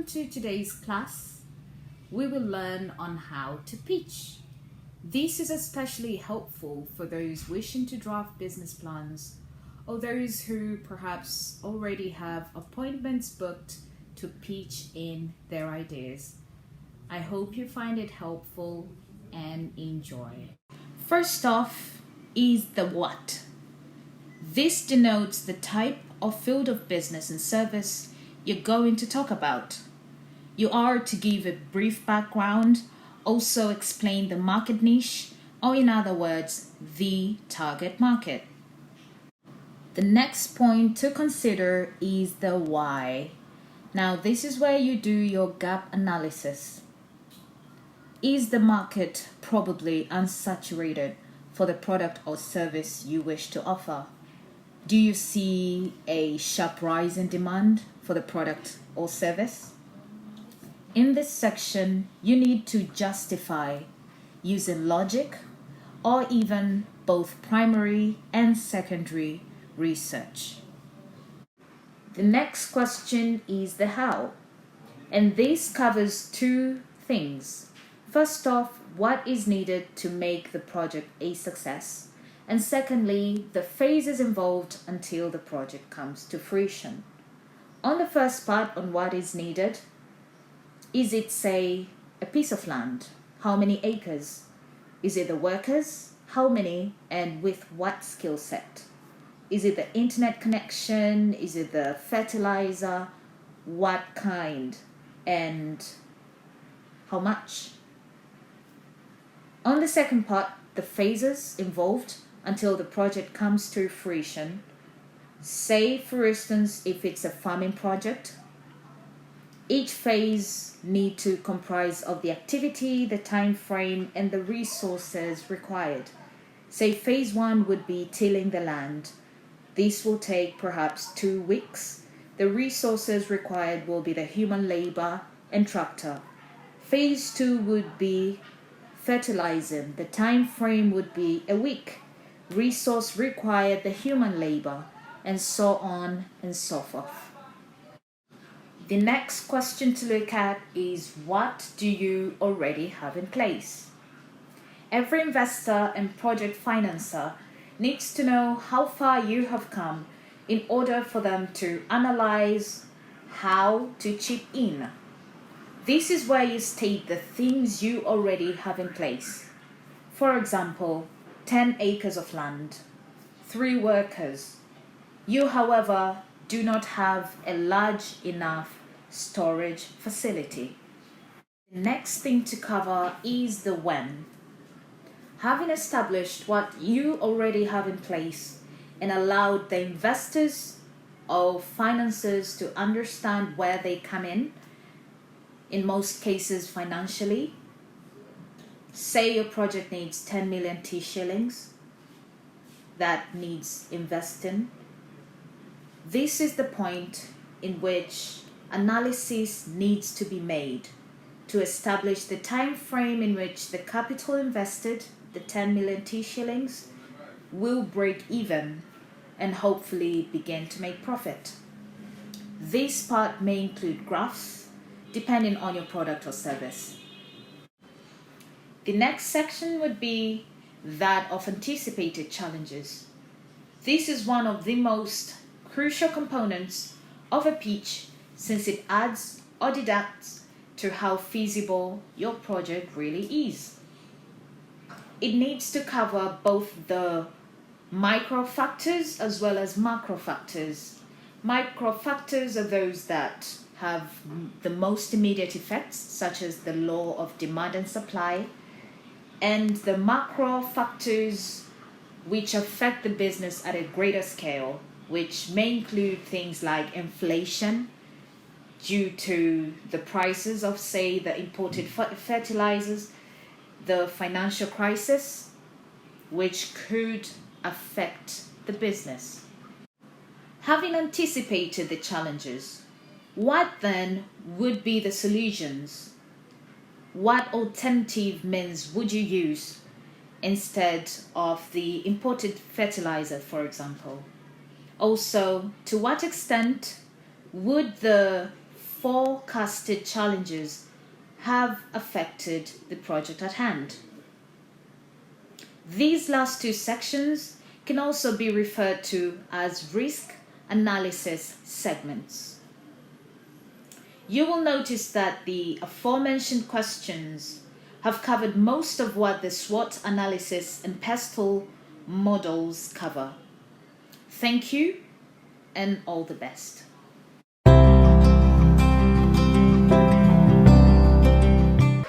Welcome to today's class. We will learn on how to pitch. This is especially helpful for those wishing to draft business plans or those who perhaps already have appointments booked to pitch in their ideas. I hope you find it helpful and enjoy. First off is the what. This denotes the type or field of business and service you're going to talk about. You are to give a brief background, also explain the market niche, or in other words, the target market. The next point to consider is the why. Now, this is where you do your gap analysis. Is the market probably unsaturated for the product or service you wish to offer? Do you see a sharp rise in demand for the product or service? In this section, you need to justify using logic or even both primary and secondary research. The next question is the how, and this covers two things. First off, what is needed to make the project a success? And secondly, the phases involved until the project comes to fruition. On the first part, on what is needed, is it, say, a piece of land? How many acres? Is it the workers? How many and with what skill set? Is it the internet connection? Is it the fertilizer? What kind and how much? On the second part, the phases involved until the project comes to fruition. Say, for instance, if it's a farming project, each phase need to comprise of the activity, the time frame, and the resources required. Say phase 1 would be tilling the land. This will take perhaps 2 weeks. The resources required will be the human labor and tractor. Phase 2 would be fertilizing. The time frame would be a week. Resource required the human labor, and so on and so forth. The next question to look at is, what do you already have in place? Every investor and project financer needs to know how far you have come in order for them to analyze how to chip in. This is where you state the things you already have in place. For example, 10 acres of land, 3 workers. You, however, do not have a large enough storage facility. The next thing to cover is the when. Having established what you already have in place and allowed the investors or financiers to understand where they come in most cases financially. Say your project needs 10 million T shillings that needs investing. This is the point in which analysis needs to be made to establish the time frame in which the capital invested, the 10 million T shillings, will break even and hopefully begin to make profit. This part may include graphs depending on your product or service. The next section would be that of anticipated challenges. This is one of the most crucial components of a pitch, since it adds or deducts to how feasible your project really is. It needs to cover both the micro factors as well as macro factors. Micro factors are those that have the most immediate effects, such as the law of demand and supply, and the macro factors which affect the business at a greater scale, which may include things like inflation due to the prices of, say, the imported fertilizers, the financial crisis, which could affect the business. Having anticipated the challenges, what then would be the solutions? What alternative means would you use instead of the imported fertilizer, for example? Also, to what extent would the forecasted challenges have affected the project at hand. These last two sections can also be referred to as risk analysis segments. You will notice that the aforementioned questions have covered most of what the SWOT analysis and PESTLE models cover. Thank you and all the best.